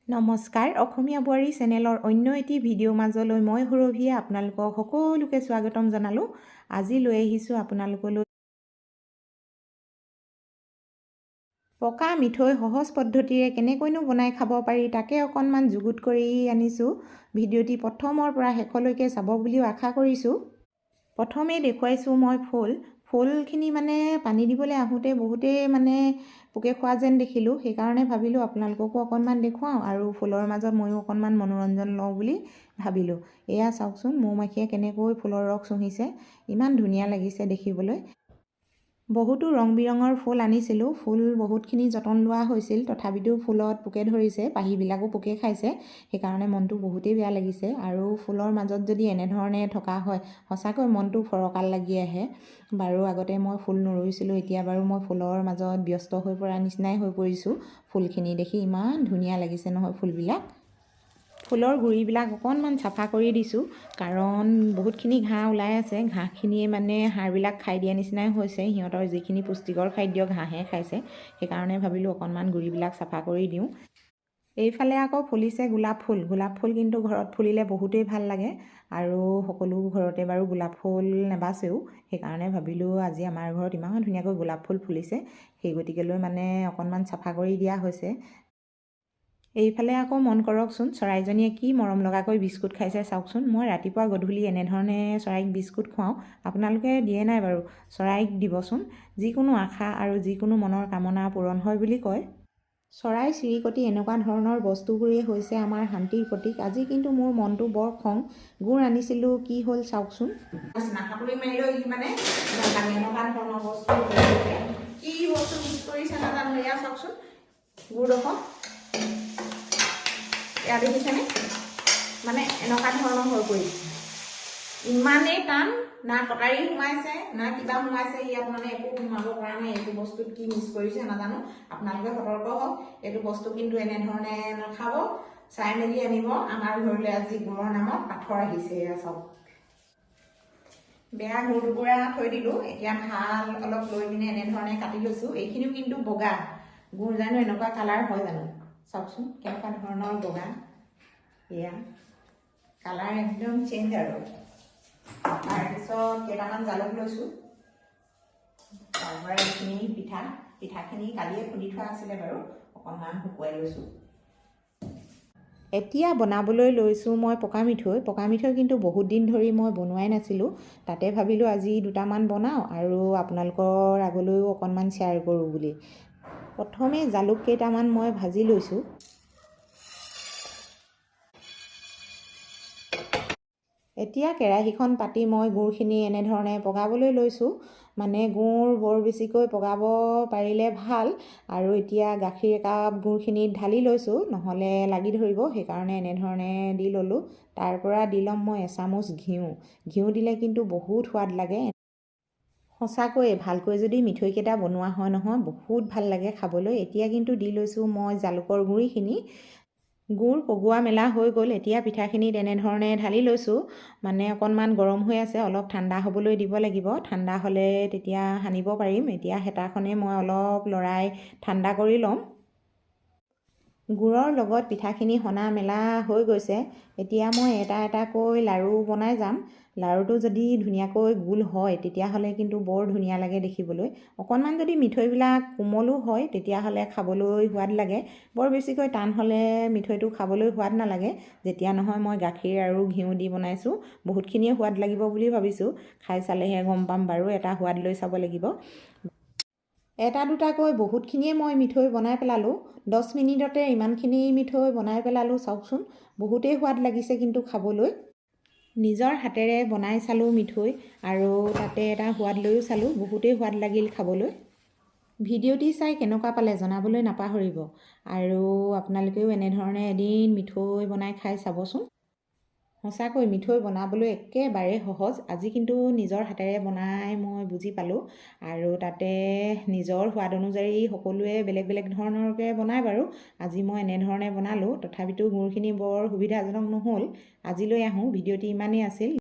নমস্কাৰ অসমীয়া বোৱাৰী চেনেলৰ অন্য এটি ভিডিঅ' মাজলৈ মই সুৰভিয়ে আপোনালোকক সকলোকে স্বাগতম জনালোঁ। আজি লৈ আহিছোঁ আপোনালোকলৈ পকা মিঠৈ সহজ পদ্ধতিৰে কেনেকৈনো বনাই খাব পাৰি তাকে অকণমান যুগুত কৰি আনিছোঁ। ভিডিঅ'টি প্ৰথমৰ পৰা শেষলৈকে চাব বুলিও আশা কৰিছোঁ। প্ৰথমে দেখুৱাইছোঁ মই ফুলখিনি পানী দিবলৈ আহোঁতে বহুতেই পোকে খোৱা যেন দেখিলোঁ, সেইকাৰণে ভাবিলোঁ আপোনালোককো অকণমান দেখুৱাওঁ আৰু ফুলৰ মাজত ময়ো অকণমান মনোৰঞ্জন লওঁ বুলি ভাবিলোঁ। এয়া চাওকচোন মৌ মাখিয়ে কেনেকৈ ফুলৰ ৰস চুহিছে, ইমান ধুনীয়া লাগিছে দেখিবলৈ। বহুতো ৰং বিৰঙৰ ফুল আনিছিলোঁ, ফুল বহুতখিনি যতন লোৱা হৈছিল, তথাপিতো ফুলত পোকে ধৰিছে, পাহিবিলাকো পোকে খাইছে, সেইকাৰণে মনটো বহুতেই বেয়া লাগিছে। আৰু ফুলৰ মাজত যদি এনেধৰণে থকা হয় সঁচাকৈ মনটো ফৰকাল লাগি আহে। বাৰু আগতে মই ফুল নৰুইছিলোঁ, এতিয়া বাৰু মই ফুলৰ মাজত ব্যস্ত হৈ পৰা নিচিনাই হৈ পৰিছোঁ। ফুলখিনি দেখি ইমান ধুনীয়া লাগিছে নহয় ফুলবিলাক। ফুলৰ গুৰিবিলাক অকণমান চাফা কৰি দিছোঁ, কাৰণ বহুতখিনি ঘাঁহ ওলাই আছে, ঘাঁহখিনিয়ে হাড়বিলাক খাই দিয়া নিচিনাই হৈছে, সিহঁতৰ যিখিনি পুষ্টিকৰ খাদ্য ঘাঁহে খাইছে, সেইকাৰণে ভাবিলোঁ অকণমান গুৰিবিলাক চাফা কৰি দিওঁ। এইফালে আকৌ ফুলিছে গোলাপ ফুল কিন্তু ঘৰত ফুলিলে বহুতেই ভাল লাগে, আৰু সকলো ঘৰতে বাৰু গোলাপ ফুল নেবাচেও, সেইকাৰণে ভাবিলোঁ আজি আমাৰ ঘৰত ইমান ধুনীয়াকৈ গোলাপ ফুল ফুলিছে, সেই গতিকেলৈ অকণমান চাফা কৰি দিয়া হৈছে। এইফালে আকৌ মন কৰকচোন চৰাইজনীয়ে কি মৰম লগাকৈ বিস্কুট খাইছে চাওকচোন। মই ৰাতিপুৱা গধূলি এনেধৰণে চৰাইক বিস্কুট খুৱাওঁ, আপোনালোকে দিয়ে নাই বাৰু? চৰাইক দিবচোন, যিকোনো আশা আৰু যিকোনো মনৰ কামনা পূৰণ হয় বুলি কয়। চৰাই চিৰিকটি এনেকুৱা ধৰণৰ বস্তুবোৰেই হৈছে আমাৰ শান্তিৰ প্ৰতীক। আজি কিন্তু মোৰ মনটো বৰ খং, গুড় আনিছিলোঁ, কি হ'ল চাওকচোন। কি বস্তু মিক্স কৰিছে নাজানো, এয়া চাওকচোন গুড়ডোখৰ, এয়া দেখিছেনে? এনেকুৱা ধৰণৰ হৈ পৰিছে, ইমানেই টান, না কটাৰী সোমাইছে না কিবা সোমাইছে, ইয়াত একো সোমাব পৰা নাই। এইটো বস্তুত কি মিক্স কৰিছে নাজানো, আপোনালোকে সতৰ্ক হওক। এইটো বস্তু কিন্তু এনেধৰণে নাখাব, চাই মেলি আনিব। আমাৰ ঘৰলৈ আজি গুড়ৰ নামত পাথৰ আহিছে, এয়া চাওক। বেয়া গুড় টুকুৰা থৈ দিলোঁ, এতিয়া ভাল অলপ লৈ পিনে এনেধৰণে কাটি লৈছোঁ। এইখিনিও কিন্তু বগা গুড়, জানো এনেকুৱা কালাৰ হয় জানো? চাওকচোন কেনেকুৱা ধৰণৰ বগা, এয়া কালাৰ একদম চেঞ্জ। আৰু তাৰপিছত কেইটামান জালুক লৈছোঁ, তাৰপৰা এইখিনি পিঠাখিনি কালিয়ে খুন্দি থোৱা আছিলে বাৰু, অকণমান শুকুৱাই লৈছোঁ। এতিয়া বনাবলৈ লৈছোঁ মই পকা মিঠৈ কিন্তু বহুত দিন ধৰি মই বনোৱাই নাছিলোঁ, তাতে ভাবিলোঁ আজি দুটামান বনাওঁ আৰু আপোনালোকৰ আগলৈও অকণমান শ্বেয়াৰ কৰোঁ বুলি। প্ৰথমে জালুক কেইটামান মই ভাজি লৈছোঁ। এতিয়া কেৰাহীখন পাতি মই গুড়খিনি এনেধৰণে পগাবলৈ লৈছোঁ। গুড় বৰ বেছিকৈ পগাব পাৰিলে ভাল। আৰু এতিয়া গাখীৰ একাপ গুড়খিনিত ঢালি লৈছোঁ, নহ'লে লাগি ধৰিব, সেইকাৰণে এনেধৰণে দি ল'লোঁ। তাৰপৰা দি ল'ম মই এচামুচ ঘিউ দিলে কিন্তু বহুত সোৱাদ লাগে। সঁচাকৈয়ে ভালকৈ যদি মিঠৈকেইটা বনোৱা হয় নহয়, বহুত ভাল লাগে খাবলৈ। এতিয়া কিন্তু দি লৈছোঁ মই জালুকৰ গুড়িখিনি। গুড় পগোৱা মেলা হৈ গ'ল, এতিয়া পিঠাখিনিত এনেধৰণে ঢালি লৈছোঁ। অকণমান গৰম হৈ আছে, অলপ ঠাণ্ডা হ'বলৈ দিব লাগিব, ঠাণ্ডা হ'লে তেতিয়া সানিব পাৰিম। এতিয়া হেতাখনে মই অলপ লৰাই ঠাণ্ডা কৰি ল'ম। গুড়ৰ লগত পিঠাখিনি সনা মেলা হৈ গৈছে, এতিয়া মই এটা এটাকৈ লাড়ু বনাই যাম। লাড়ুটো যদি ধুনীয়াকৈ গোল হয় তেতিয়াহ'লে কিন্তু বৰ ধুনীয়া লাগে দেখিবলৈ। অকণমান যদি মিঠৈবিলাক কোমলো হয় তেতিয়াহ'লে খাবলৈ সোৱাদ লাগে। বৰ বেছিকৈ টান হ'লে মিঠৈটো খাবলৈ সোৱাদ নালাগে। যেতিয়া নহয় মই গাখীৰ আৰু ঘিউ দি বনাইছোঁ, বহুতখিনিয়ে সোৱাদ লাগিব বুলি ভাবিছোঁ, খাই চালেহে গম পাম বাৰু, এটা সোৱাদ লৈ চাব লাগিব। এটা দুটাকৈ বহুতখিনিয়ে মই মিঠৈ বনাই পেলালোঁ, 10 মিনিটতে ইমানখিনি মিঠৈ বনাই পেলালোঁ। চাওকচোন বহুতেই সোৱাদ লাগিছে কিন্তু খাবলৈ। নিজৰ হাতেৰে বনাই চালোঁ মিঠৈ, আৰু তাতে এটা সোৱাদ লৈও চালোঁ, বহুতেই সোৱাদ লাগিল খাবলৈ। ভিডিঅ'টি চাই কেনেকুৱা পালে জনাবলৈ নাপাহৰিব, আৰু আপোনালোকেও এনেধৰণে এদিন মিঠৈ বনাই খাই চাবচোন। সঁচাকৈ মিঠৈ বনাবলৈ একেবাৰে সহজ। আজি কিন্তু নিজৰ হাতেৰে বনাই মই বুজি পালোঁ, আৰু তাতে নিজৰ সোৱাদ অনুযায়ী সকলোৱে বেলেগ বেলেগ ধৰণৰকৈ বনায় বাৰু। আজি মই এনেধৰণে বনালোঁ, তথাপিতো গুড়খিনি বৰ সুবিধাজনক নহ'ল। আজিলৈ আহোঁ, ভিডিঅ'টি ইমানেই আছিল।